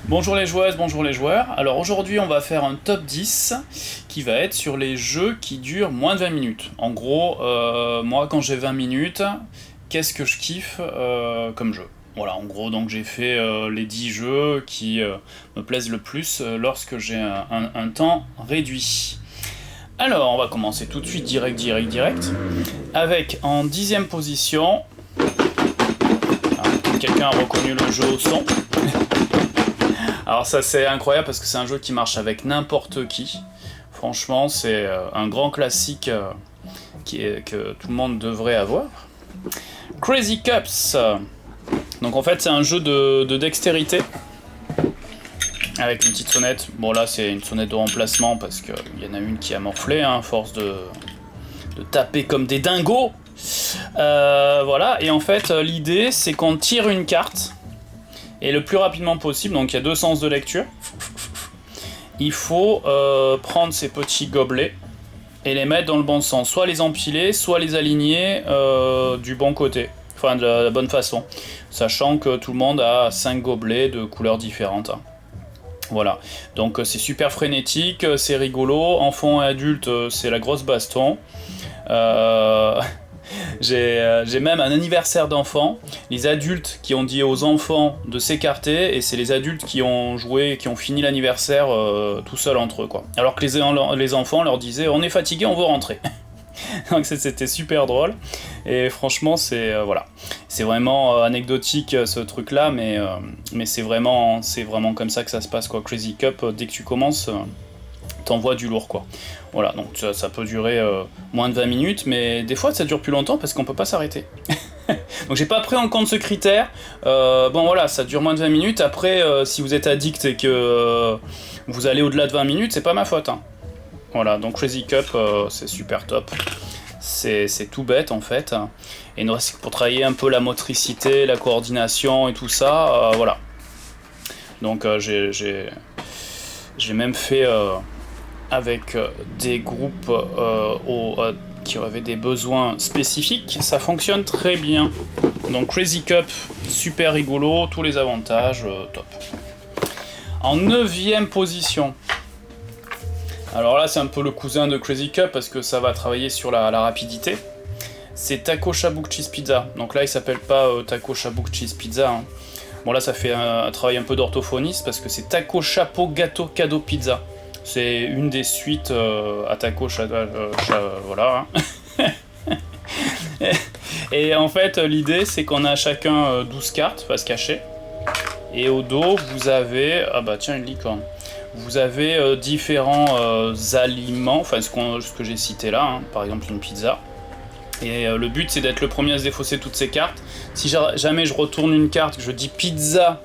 Bonjour les joueuses, bonjour les joueurs. Alors aujourd'hui on va faire un top 10 qui va être sur les jeux qui durent moins de 20 minutes. En gros, moi quand j'ai 20 minutes, qu'est-ce que je kiffe comme jeu? Voilà, en gros donc j'ai fait les 10 jeux qui me plaisent le plus lorsque j'ai un temps réduit. Alors on va commencer tout de suite direct. Avec en 10ème position, quelqu'un a reconnu le jeu au son. Alors ça c'est incroyable parce que c'est un jeu qui marche avec n'importe qui. Franchement c'est un grand classique que tout le monde devrait avoir. Crazy Cups. Donc en fait c'est un jeu de dextérité. Avec une petite sonnette. Bon là c'est une sonnette de remplacement parce qu'il y en a une qui a morflé à force de taper comme des dingos. Voilà, et en fait l'idée c'est qu'on tire une carte. Et le plus rapidement possible, donc il y a deux sens de lecture, il faut prendre ces petits gobelets et les mettre dans le bon sens. Soit les empiler, soit les aligner du bon côté, enfin de la bonne façon. Sachant que tout le monde a 5 gobelets de couleurs différentes. Voilà, donc c'est super frénétique, c'est rigolo, enfants et adultes c'est la grosse baston. J'ai même un anniversaire d'enfant, les adultes qui ont dit aux enfants de s'écarter, et c'est les adultes qui ont joué, qui ont fini l'anniversaire tout seuls entre eux, quoi. Alors que les enfants leur disaient on est fatigué, on veut rentrer. Donc c'était super drôle, et franchement c'est voilà, c'est vraiment anecdotique ce truc là, mais c'est vraiment comme ça que ça se passe, quoi. Crazy Cup, dès que tu commences, t'envoies du lourd, quoi. Voilà, donc ça peut durer moins de 20 minutes, mais des fois ça dure plus longtemps parce qu'on peut pas s'arrêter. Donc j'ai pas pris en compte ce critère. Bon voilà, ça dure moins de 20 minutes. Après, si vous êtes addict et que vous allez au-delà de 20 minutes, c'est pas ma faute, hein. Voilà, donc Crazy Cup, c'est super top. C'est tout bête en fait. Et pour travailler un peu la motricité, la coordination et tout ça, voilà. Donc j'ai même fait avec des groupes qui avaient des besoins spécifiques, ça fonctionne très bien. Donc Crazy Cup, super rigolo, tous les avantages, top. En 9ème position, alors là c'est un peu le cousin de Crazy Cup parce que ça va travailler sur la rapidité, c'est Taco Shabook Cheese Pizza. Donc là il s'appelle pas Taco Shabook Cheese Pizza, hein. Bon là ça fait un travail un peu d'orthophoniste parce que c'est Taco Chapeau Gâteau Cadeau Pizza. C'est une des suites à Taco voilà. Et en fait l'idée c'est qu'on a chacun 12 cartes face cachée. Et au dos vous avez, ah bah tiens, une licorne. Vous avez différents aliments, enfin ce que j'ai cité là, hein, par exemple une pizza. Et le but c'est d'être le premier à se défausser toutes ces cartes. Si jamais je retourne une carte, que je dis pizza,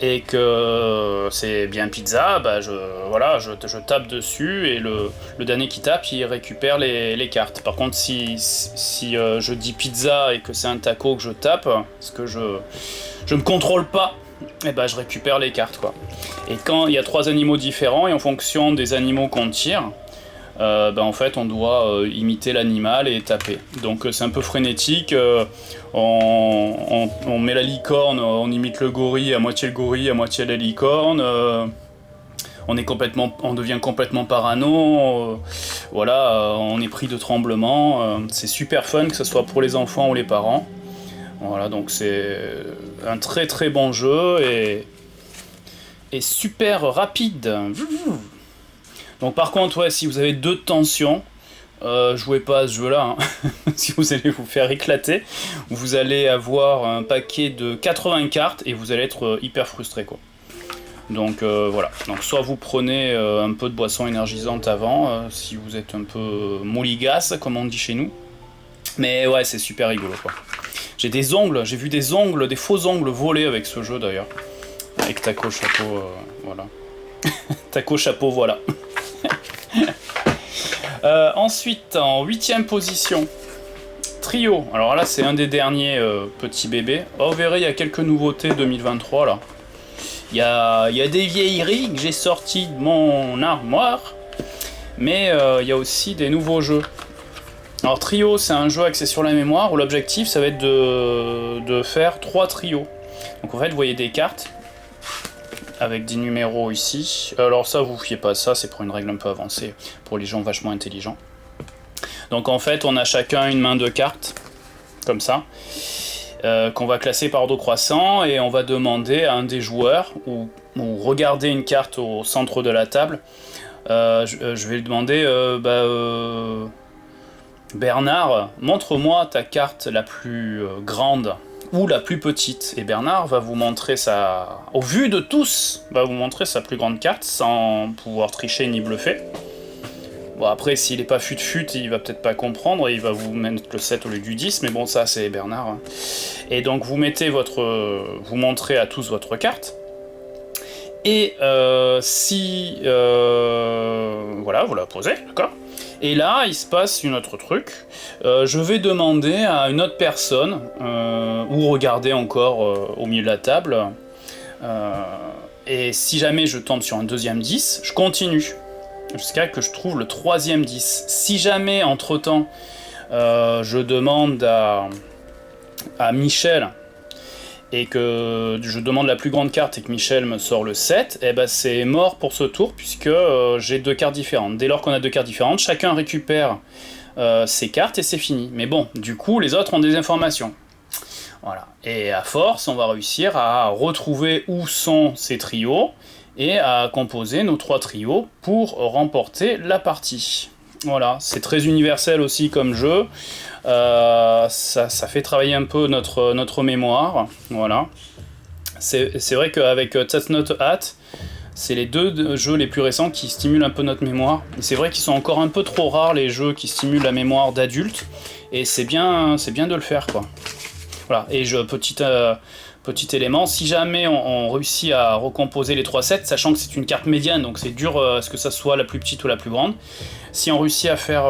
et que c'est bien pizza, bah je tape dessus, et le dernier qui tape, il récupère les cartes. Par contre, si je dis pizza et que c'est un taco que je tape, parce que je me contrôle pas, et bah je récupère les cartes, quoi. Et quand il y a 3 animaux différents, et en fonction des animaux qu'on tire, en fait on doit imiter l'animal et taper. Donc c'est un peu frénétique, on met la licorne, on imite le gorille, à moitié la licorne, on devient complètement parano, voilà, on est pris de tremblements, c'est super fun, que ce soit pour les enfants ou les parents. Voilà, donc c'est un très très bon jeu et super rapide. Donc par contre, ouais, si vous avez 2 tensions, jouez pas à ce jeu-là, hein. Si vous allez vous faire éclater, vous allez avoir un paquet de 80 cartes et vous allez être hyper frustré, quoi. Donc voilà, donc soit vous prenez un peu de boisson énergisante avant, si vous êtes un peu mouligasse, comme on dit chez nous. Mais ouais, c'est super rigolo, quoi. J'ai vu des faux ongles voler avec ce jeu d'ailleurs. Avec Taco Chapeau, voilà. Taco Chapeau, voilà. Ensuite, en 8ème position, Trio. Alors là, c'est un des derniers petits bébés. Oh, vous verrez, il y a quelques nouveautés 2023 là. Il y a des vieilleries que j'ai sorties de mon armoire, mais il y a aussi des nouveaux jeux. Alors Trio, c'est un jeu axé sur la mémoire où l'objectif ça va être de faire 3 trios. Donc en fait vous voyez des cartes avec des numéros ici. Alors ça, vous fiez pas à ça, c'est pour une règle un peu avancée, pour les gens vachement intelligents. Donc en fait, on a chacun une main de cartes, comme ça, qu'on va classer par ordre croissant, et on va demander à un des joueurs, ou regarder une carte au centre de la table. Je vais lui demander, Bernard, montre-moi ta carte la plus grande ou la plus petite. Et Bernard va vous montrer au vu de tous, va vous montrer sa plus grande carte sans pouvoir tricher ni bluffer. Bon, après, s'il est pas fut-fut, il va peut-être pas comprendre et il va vous mettre le 7 au lieu du 10, mais bon, ça c'est Bernard. Et donc vous vous montrez à tous votre carte. Et voilà, vous la posez, d'accord ? Et là, il se passe un autre truc. Je vais demander à une autre personne, ou regarder encore au milieu de la table, et si jamais je tombe sur un deuxième 10, je continue, jusqu'à que je trouve le troisième 10. Si jamais, entre-temps, je demande à Michel, et que je demande la plus grande carte et que Michel me sort le 7, et ben c'est mort pour ce tour, puisque j'ai deux cartes différentes. Dès lors qu'on a deux cartes différentes, chacun récupère ses cartes et c'est fini. Mais bon, du coup, les autres ont des informations. Voilà. Et à force, on va réussir à retrouver où sont ces trios, et à composer nos 3 trios pour remporter la partie. Voilà, c'est très universel aussi comme jeu. Ça fait travailler un peu notre mémoire, voilà. C'est vrai qu'avec That's Not a Hat, c'est les deux jeux les plus récents qui stimulent un peu notre mémoire. C'est vrai qu'ils sont encore un peu trop rares, les jeux qui stimulent la mémoire d'adultes, et c'est bien de le faire, quoi. Voilà, et petit élément, si jamais on réussit à recomposer les 3 sets, sachant que c'est une carte médiane, donc c'est dur est-ce que ça soit la plus petite ou la plus grande, si on réussit à faire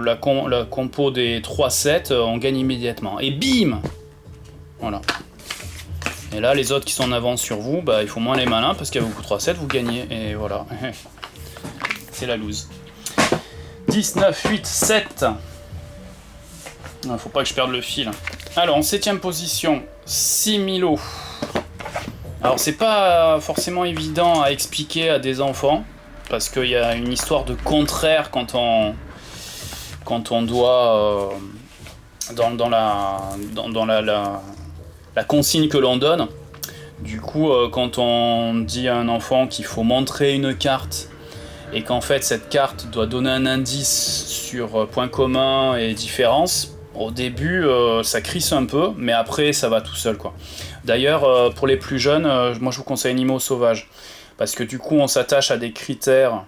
la compo des 3 sets, on gagne immédiatement. Et bim! Voilà. Et là, les autres qui sont en avance sur vous, bah, il faut moins les malins, parce qu'avec vos 3 sets, vous gagnez. Et voilà. C'est la loose. 10, 9, 8, 7. Faut pas que je perde le fil. Alors, en 7ème position, Similo. Alors, c'est pas forcément évident à expliquer à des enfants, parce qu'il y a une histoire de contraire quand on doit dans la consigne que l'on donne. Du coup, quand on dit à un enfant qu'il faut montrer une carte et qu'en fait cette carte doit donner un indice sur points communs et différences, au début ça crisse un peu, mais après ça va tout seul, quoi. D'ailleurs, pour les plus jeunes, moi je vous conseille Animaux Sauvages, parce que du coup on s'attache à des critères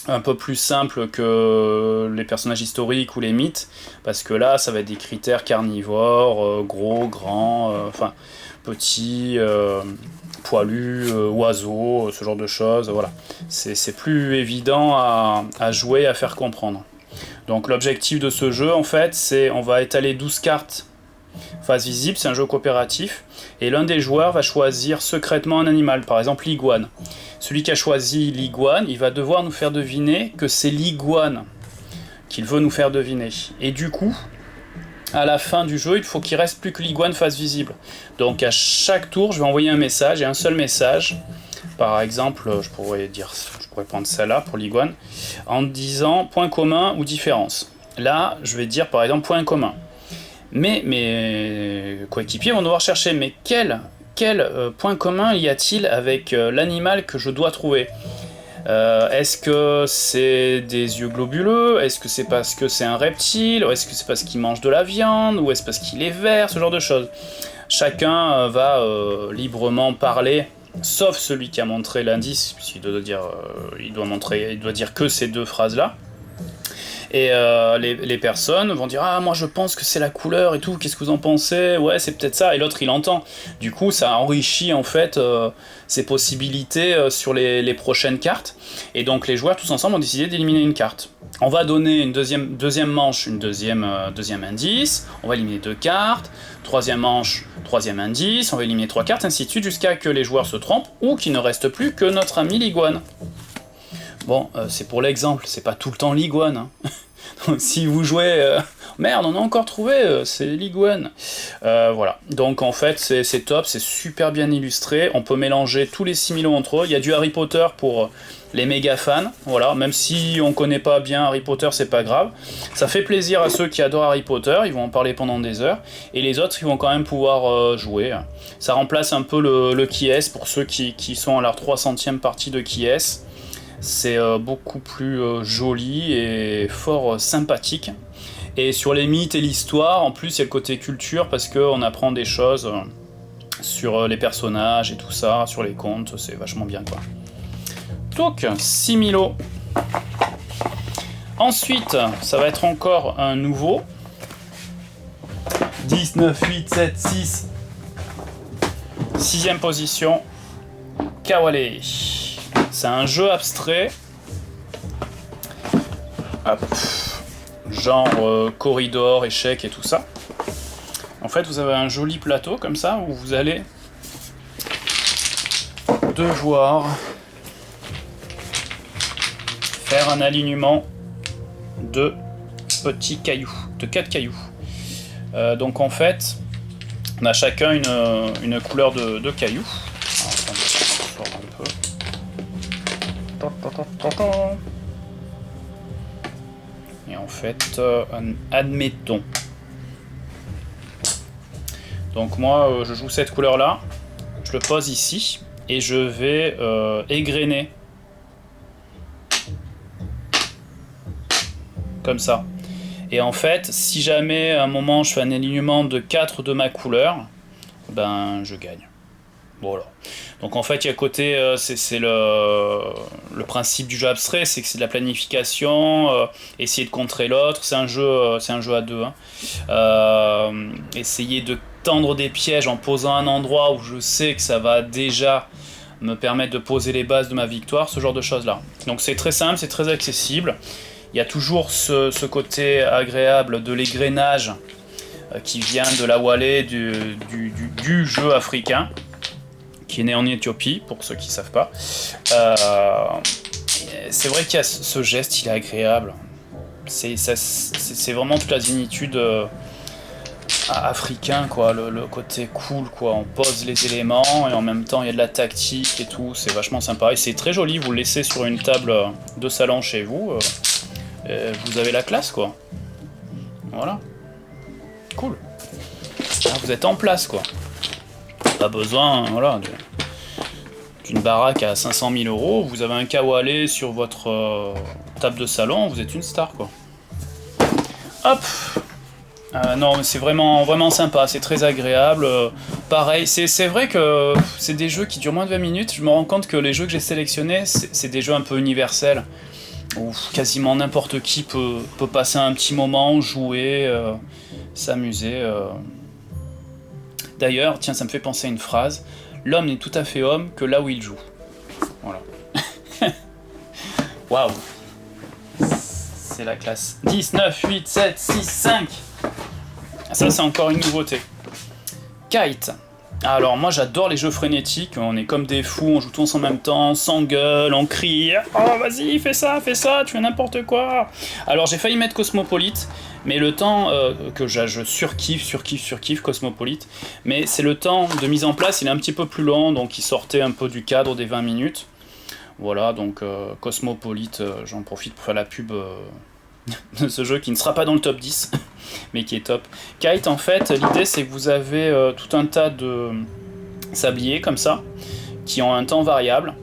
un peu plus simples que les personnages historiques ou les mythes, parce que là ça va être des critères carnivores, gros, grands, petits, poilus, oiseaux, ce genre de choses, voilà. C'est plus évident à jouer, à faire comprendre. Donc l'objectif de ce jeu, en fait, c'est on va étaler 12 cartes face visible, c'est un jeu coopératif, et l'un des joueurs va choisir secrètement un animal, par exemple l'iguane. Celui qui a choisi l'iguane, il va devoir nous faire deviner que c'est l'iguane qu'il veut nous faire deviner. Et du coup, à la fin du jeu, il faut qu'il reste plus que l'iguane face visible. Donc à chaque tour, je vais envoyer un message, et un seul message. Par exemple, je pourrais prendre celle-là pour l'iguane, en disant point commun ou différence. Là, je vais dire par exemple point commun. Mais mes coéquipiers vont devoir chercher, mais quel point commun y a-t-il avec l'animal que je dois trouver ? Est-ce que c'est des yeux globuleux ? Est-ce que c'est parce que c'est un reptile ? Ou est-ce que c'est parce qu'il mange de la viande ? Ou est-ce parce qu'il est vert ? Ce genre de choses. Chacun va librement parler, sauf celui qui a montré l'indice, puisqu'il doit dire que ces deux phrases-là. Et les personnes vont dire « Ah, moi je pense que c'est la couleur et tout, qu'est-ce que vous en pensez ? Ouais, c'est peut-être ça. » Et l'autre, il entend. Du coup, ça enrichit en fait ses possibilités sur les prochaines cartes. Et donc les joueurs, tous ensemble, ont décidé d'éliminer une carte. On va donner une deuxième manche, deuxième indice. On va éliminer 2 cartes. Troisième manche, troisième indice. On va éliminer 3 cartes, ainsi de suite, jusqu'à que les joueurs se trompent ou qu'il ne reste plus que notre ami l'iguane. Bon, c'est pour l'exemple, c'est pas tout le temps l'iguane, hein. Donc si vous jouez... Merde, on a encore trouvé, c'est League One. Voilà, donc en fait c'est top, c'est super bien illustré, on peut mélanger tous les similos entre eux, il y a du Harry Potter pour les méga fans, voilà, même si on connaît pas bien Harry Potter, c'est pas grave, ça fait plaisir à ceux qui adorent Harry Potter, ils vont en parler pendant des heures, et les autres ils vont quand même pouvoir jouer. Ça remplace un peu le qui est pour ceux qui sont à leur 300e partie de qui est. C'est beaucoup plus joli et fort sympathique. Et sur les mythes et l'histoire, en plus il y a le côté culture parce qu'on apprend des choses sur les personnages et tout ça, sur les contes, c'est vachement bien quoi. Donc, Similo. Ensuite, ça va être encore un nouveau. 10, 9, 8, 7, 6. 6ème position. Kawale. C'est un jeu abstrait. Hop. Genre corridor, échec et tout ça. En fait, vous avez un joli plateau comme ça où vous allez devoir faire un alignement de petits cailloux, de 4 cailloux. Donc en fait, on a chacun une couleur de cailloux. Alors, un peu. Et en fait, admettons. Donc moi, je joue cette couleur-là, je le pose ici, et je vais égrener. Comme ça. Et en fait, si jamais à un moment je fais un alignement de 4 de ma couleur, ben je gagne. Voilà. Donc en fait, il y a côté, c'est le principe du jeu abstrait, c'est que c'est de la planification, essayer de contrer l'autre, c'est un jeu à deux. Hein. Essayer de tendre des pièges en posant un endroit où je sais que ça va déjà me permettre de poser les bases de ma victoire, ce genre de choses là. Donc c'est très simple, c'est très accessible. Il y a toujours ce côté agréable de l'égrenage qui vient de la Wale du jeu africain, qui est né en Éthiopie, pour ceux qui ne savent pas. C'est vrai qu'il y a ce geste, il est agréable. C'est vraiment toute la zénitude africain, quoi, le côté cool, quoi. On pose les éléments et en même temps il y a de la tactique et tout, c'est vachement sympa. Et c'est très joli, vous le laissez sur une table de salon chez vous. Vous avez la classe quoi. Voilà. Cool. Ah, vous êtes en place quoi. Pas besoin voilà, d'une baraque à 500 000 €. Vous avez un Kawale sur votre table de salon, vous êtes une star quoi. Hop. Non mais c'est vraiment sympa, c'est très agréable. Pareil, c'est vrai que c'est des jeux qui durent moins de 20 minutes. Je me rends compte que les jeux que j'ai sélectionnés, c'est des jeux un peu universels. Où quasiment n'importe qui peut passer un petit moment, jouer, s'amuser. D'ailleurs, tiens, ça me fait penser à une phrase. L'homme n'est tout à fait homme que là où il joue. Voilà. Waouh. C'est la classe. 10, 9, 8, 7, 6, 5. Ça, c'est encore une nouveauté. Kite. Alors moi j'adore les jeux frénétiques, on est comme des fous, on joue tous en même temps, on s'engueule, on crie « Oh vas-y fais ça, tu fais n'importe quoi !» Alors j'ai failli mettre Cosmopolite, mais le temps que je surkiffe Cosmopolite, mais c'est le temps de mise en place, il est un petit peu plus long, donc il sortait un peu du cadre des 20 minutes. Voilà, donc Cosmopolite, j'en profite pour faire la pub de ce jeu qui ne sera pas dans le top 10. Mais qui est top. Kite, en fait, l'idée c'est que vous avez tout un tas de sabliers comme ça, qui ont un temps variable,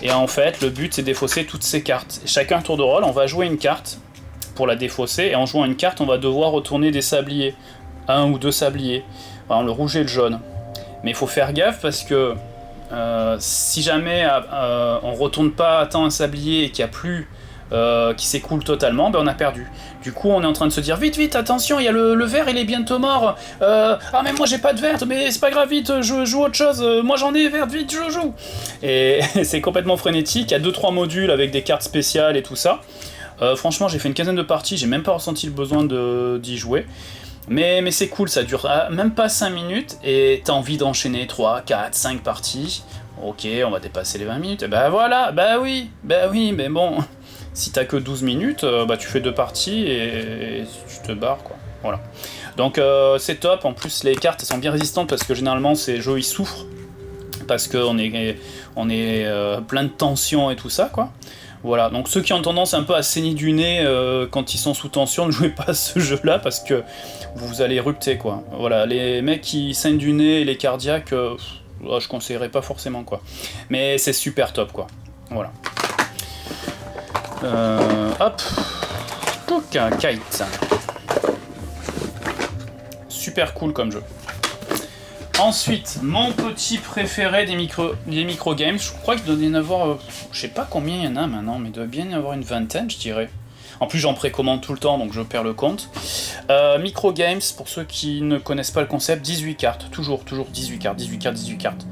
et en fait, le but c'est de défausser toutes ces cartes. Et chacun tour de rôle, on va jouer une carte pour la défausser, et en jouant une carte, on va devoir retourner des sabliers, 1 ou 2 sabliers, enfin, le rouge et le jaune. Mais il faut faire gaffe parce que si jamais on retourne pas à temps un sablier et qu'il n'y a plus qui s'écoule totalement, ben on a perdu. Du coup, on est en train de se dire vite, attention, il y a le vert, il est bientôt mort. Ah, mais moi j'ai pas de verte, mais c'est pas grave, vite, je joue autre chose. Moi j'en ai verte, vite, je joue. Et c'est complètement frénétique. Il y a 2-3 modules avec des cartes spéciales et tout ça. Franchement, j'ai fait une quinzaine de parties, j'ai même pas ressenti le besoin d'y jouer. Mais c'est cool, ça dure même pas 5 minutes et t'as envie d'enchaîner 3, 4, 5 parties. Ok, on va dépasser les 20 minutes. Et bah voilà, bah oui, mais bon. Si t'as que 12 minutes, bah tu fais 2 parties et tu te barres, quoi. Voilà. Donc c'est top, en plus les cartes elles sont bien résistantes parce que généralement ces jeux ils souffrent, parce qu'on est, plein de tension et tout ça, quoi. Voilà, donc ceux qui ont tendance un peu à saigner du nez quand ils sont sous tension, ne jouez pas à ce jeu-là parce que vous allez erupter, quoi. Voilà, les mecs qui saignent du nez et les cardiaques, je conseillerais pas forcément, quoi. Mais c'est super top, quoi. Voilà. Hop. Donc, Kite. Super cool comme jeu. Ensuite, mon petit préféré des micro-games, je crois qu'il doit y en avoir, je sais pas combien il y en a maintenant, mais il doit bien y en avoir une vingtaine, je dirais. En plus, j'en précommande tout le temps, donc je perds le compte. Micro-games, pour ceux qui ne connaissent pas le concept, 18 cartes, toujours 18 cartes, 18 cartes, 18 cartes.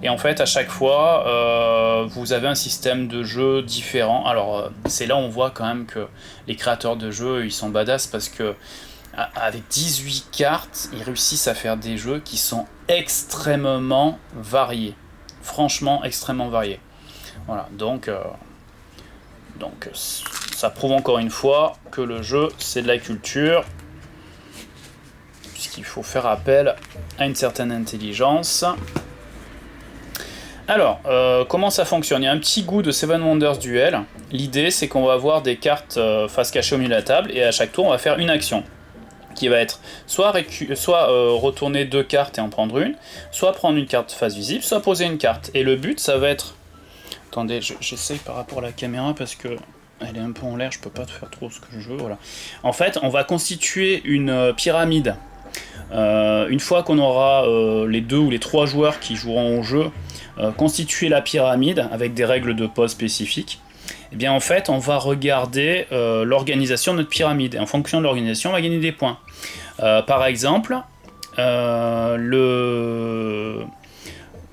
Et en fait, à chaque fois, vous avez un système de jeu différent. Alors, c'est là où on voit quand même que les créateurs de jeux, ils sont badass, parce que avec 18 cartes, ils réussissent à faire des jeux qui sont extrêmement variés. Franchement, extrêmement variés. Voilà, donc ça prouve encore une fois que le jeu, c'est de la culture, puisqu'il faut faire appel à une certaine intelligence. Alors, comment ça fonctionne? Il y a un petit goût de Seven Wonders Duel. L'idée, c'est qu'on va avoir des cartes face cachée au milieu de la table, et à chaque tour, on va faire une action qui va être soit retourner 2 cartes et en prendre une, soit prendre une carte face visible, soit poser une carte. Et le but, ça va être... Attendez, j'essaye par rapport à la caméra parce que elle est un peu en l'air, je peux pas faire trop ce que je veux, voilà. En fait, on va constituer une pyramide. Une fois qu'on aura les 2 ou les 3 joueurs qui joueront au jeu, constituer la pyramide avec des règles de pose spécifiques, eh bien en fait on va regarder l'organisation de notre pyramide, et en fonction de l'organisation on va gagner des points. Par exemple,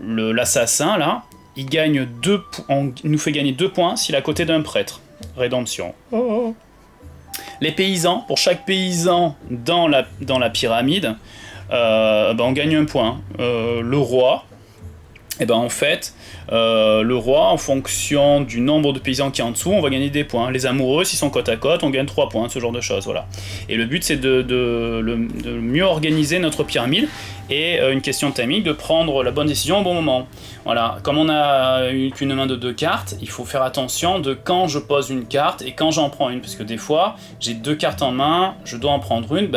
l'assassin là, il nous fait gagner 2 points s'il est à côté d'un prêtre. Rédemption. Oh. Les paysans, pour chaque paysan dans la pyramide, on gagne 1 point. Le roi, et ben en fait, le roi, en fonction du nombre de paysans qui est en dessous, on va gagner des points. Les amoureux, s'ils sont côte à côte, on gagne 3 points, ce genre de choses, voilà. Et le but, c'est de mieux organiser notre pyramide, et une question de timing, de prendre la bonne décision au bon moment. Voilà, comme on a qu'une main de 2 cartes, il faut faire attention de quand je pose une carte et quand j'en prends une, parce que des fois, j'ai 2 cartes en main, je dois en prendre une,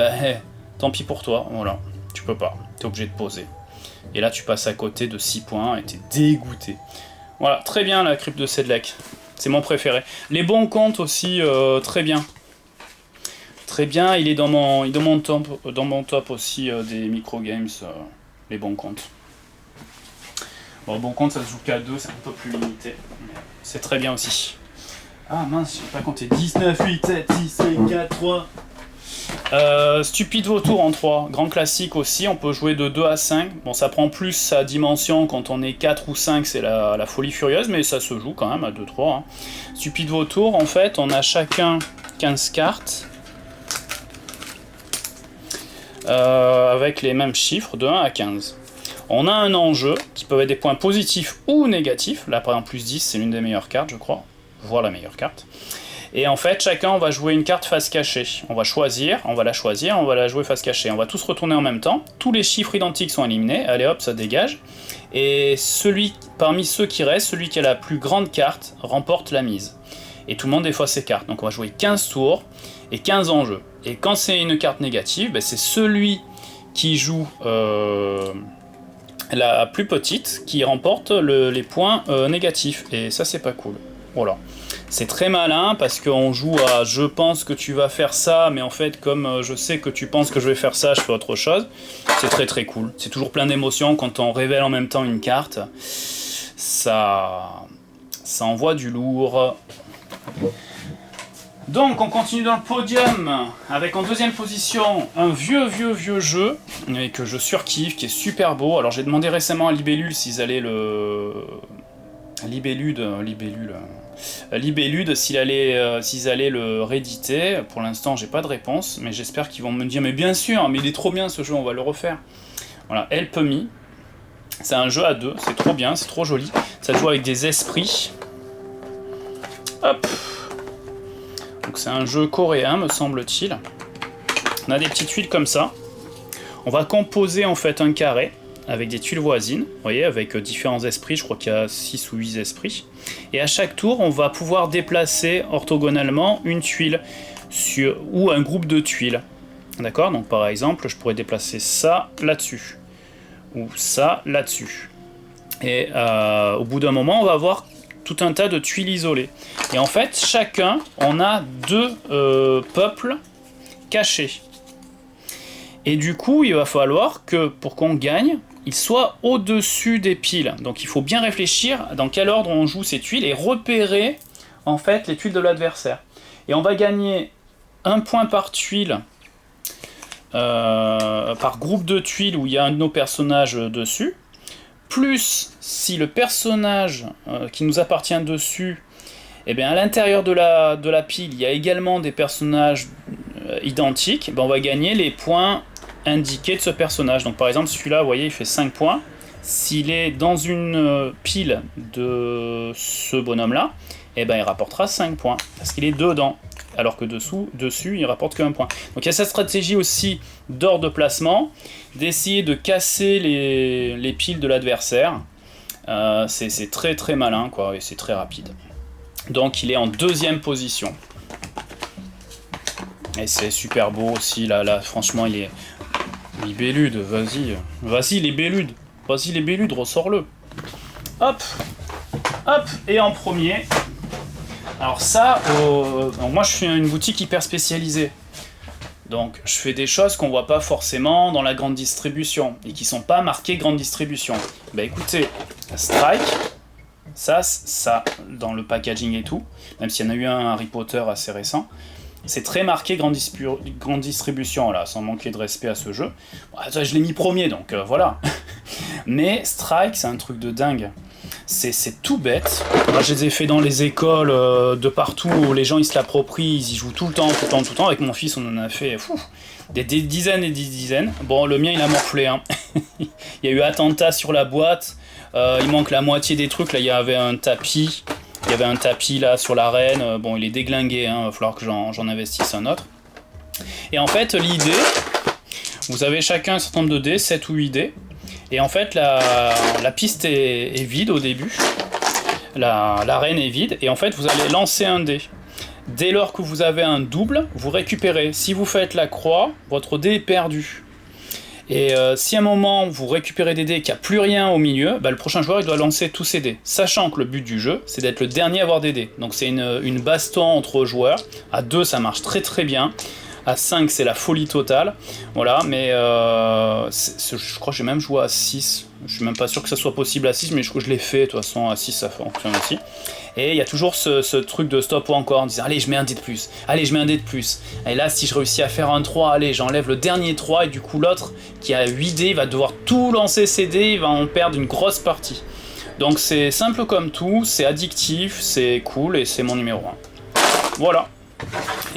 tant pis pour toi, voilà, tu peux pas, t'es obligé de poser. Et là, tu passes à côté de 6 points et t'es dégoûté. Voilà, très bien la crypte de Sedlec. C'est mon préféré. Les bons comptes aussi, très bien. Très bien, il est dans mon top aussi des micro-games, les bons comptes. Bon, bon compte, ça se joue qu'à 2, c'est un peu plus limité. C'est très bien aussi. Ah mince, j'ai pas compté. 19, 8, 7, 6, 5, 4, 3... Stupide vautour en 3, grand classique aussi, on peut jouer de 2 à 5, bon ça prend plus sa dimension quand on est 4 ou 5, c'est la folie furieuse, mais ça se joue quand même à 2-3. Hein. Stupide vautour, en fait, on a chacun 15 cartes, avec les mêmes chiffres de 1 à 15. On a un enjeu, qui peut être des points positifs ou négatifs, là par exemple plus 10 c'est l'une des meilleures cartes je crois, voire la meilleure carte. Et en fait, chacun, on va jouer une carte face cachée. On va la choisir, on va la jouer face cachée. On va tous retourner en même temps. Tous les chiffres identiques sont éliminés. Allez hop, ça dégage. Et parmi ceux qui restent, celui qui a la plus grande carte remporte la mise. Et tout le monde défausse ses cartes. Donc on va jouer 15 tours et 15 enjeux. Et quand c'est une carte négative, c'est celui qui joue la plus petite qui remporte les points négatifs. Et ça, c'est pas cool. Voilà. C'est très malin parce qu'on joue à je pense que tu vas faire ça, mais en fait comme je sais que tu penses que je vais faire ça, je fais autre chose. C'est très très cool. C'est toujours plein d'émotions quand on révèle en même temps une carte. Ça envoie du lourd. Donc on continue dans le podium avec en deuxième position un vieux jeu et que je surkiffe, qui est super beau. Alors j'ai demandé récemment à Libellule s'ils allaient Libellude s'ils allaient le rééditer. Pour l'instant j'ai pas de réponse, mais j'espère qu'ils vont me dire mais bien sûr, mais il est trop bien ce jeu, on va le refaire. Voilà, Help Me, c'est un jeu à 2, c'est trop bien, c'est trop joli, ça joue avec des esprits. Hop. donc c'est un jeu coréen me semble-t-il. On a des petites tuiles comme ça. On va composer en fait un carré avec des tuiles voisines, vous voyez, avec différents esprits, je crois qu'il y a 6 ou 8 esprits. Et à chaque tour, on va pouvoir déplacer orthogonalement une tuile ou un groupe de tuiles. D'accord? Donc par exemple, je pourrais déplacer ça là-dessus, ou ça là-dessus. Et au bout d'un moment, on va avoir tout un tas de tuiles isolées. Et en fait, chacun, on a 2 peuples cachés. Et du coup, il va falloir que, pour qu'on gagne, il soit au-dessus des piles. Donc il faut bien réfléchir dans quel ordre on joue ces tuiles et repérer en fait les tuiles de l'adversaire. Et on va gagner 1 point par tuile, par groupe de tuiles où il y a un de nos personnages dessus, plus si le personnage qui nous appartient dessus, eh bien à l'intérieur de la pile, il y a également des personnages identiques, ben on va gagner les points indiqués de ce personnage. Donc par exemple celui-là, vous voyez, il fait 5 points. S'il est dans une pile de ce bonhomme-là, eh ben il rapportera 5 points, parce qu'il est dedans. Alors que dessus, il rapporte qu'un point. Donc il y a cette stratégie aussi d'ordre de placement, d'essayer de casser les piles de l'adversaire. C'est très très malin, quoi, et c'est très rapide. Donc il est en 2e position. Et c'est super beau aussi, là franchement il est bélude, vas-y les béludes, ressors-le. Hop, et en premier, alors ça, donc moi je suis une boutique hyper spécialisée, donc je fais des choses qu'on voit pas forcément dans la grande distribution, et qui sont pas marquées grande distribution. Bah écoutez, Strike, ça, dans le packaging et tout, même s'il y en a eu un Harry Potter assez récent, c'est très marqué grande distribution, là, sans manquer de respect à ce jeu. Bon, ça, je l'ai mis premier, donc voilà. Mais Strike, c'est un truc de dingue. C'est tout bête. Moi, je les ai fait dans les écoles, de partout, où les gens ils se l'approprient, ils y jouent tout le temps. Avec mon fils, on en a fait des dizaines et des dizaines. Bon, le mien, il a morflé. Hein. Il y a eu attentat sur la boîte. Il manque la moitié des trucs. Là, il y avait un tapis. Il y avait un tapis là sur l'arène, bon il est déglingué, hein, il va falloir que j'en investisse un autre. Et en fait l'idée, vous avez chacun un certain nombre de dés, 7 ou 8 dés, et en fait la piste est vide au début, l'arène est vide, et en fait vous allez lancer un dé. Dès lors que vous avez un double, vous récupérez. Si vous faites la croix, votre dé est perdu. Et si à un moment vous récupérez des dés et qu'il n'y a plus rien au milieu, bah, le prochain joueur il doit lancer tous ses dés. Sachant que le but du jeu, c'est d'être le dernier à avoir des dés. Donc c'est une baston entre joueurs. À 2 ça marche très très bien. À 5 c'est la folie totale. Voilà, mais je crois que j'ai même joué à 6. Je suis même pas sûr que ça soit possible à 6, mais je l'ai fait, de toute façon à 6 ça fonctionne aussi. Et il y a toujours ce truc de stop ou encore en disant allez je mets un dé de plus, allez je mets un dé de plus. Et là si je réussis à faire un 3, allez j'enlève le dernier 3 et du coup l'autre qui a 8 dés il va devoir tout lancer ses dés, il va en perdre une grosse partie. Donc c'est simple comme tout, c'est addictif, c'est cool et c'est mon numéro 1. Voilà.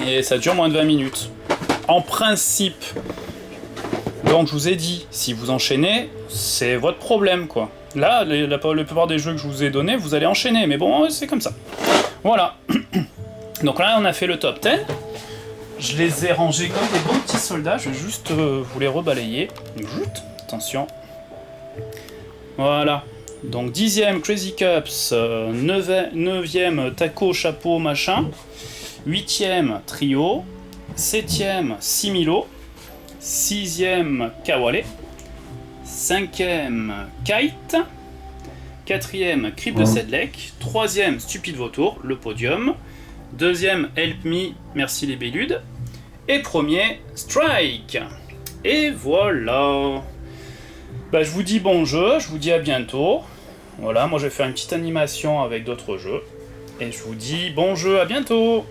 Et ça dure moins de 20 minutes. En principe. Donc je vous ai dit, si vous enchaînez, c'est votre problème quoi. Là, la plupart des jeux que je vous ai donnés, vous allez enchaîner, mais bon, c'est comme ça. Voilà. Donc là, on a fait le top 10. Je les ai rangés comme des bons petits soldats, je vais juste vous les rebalayer. Juste, attention. Voilà. Donc 10e Crazy Cups, 9e Taco, Chapeau, machin. 8e Trio. 7e Similo. 6e Kawale. 5e Kite, 4e Crypt de Sedlec, 3e Stupide Vautour, le podium, 2e Help Me, merci les béludes, et 1er Strike. Et voilà. Bah, je vous dis bon jeu, je vous dis à bientôt. Voilà, moi je vais faire une petite animation avec d'autres jeux, et je vous dis bon jeu, à bientôt.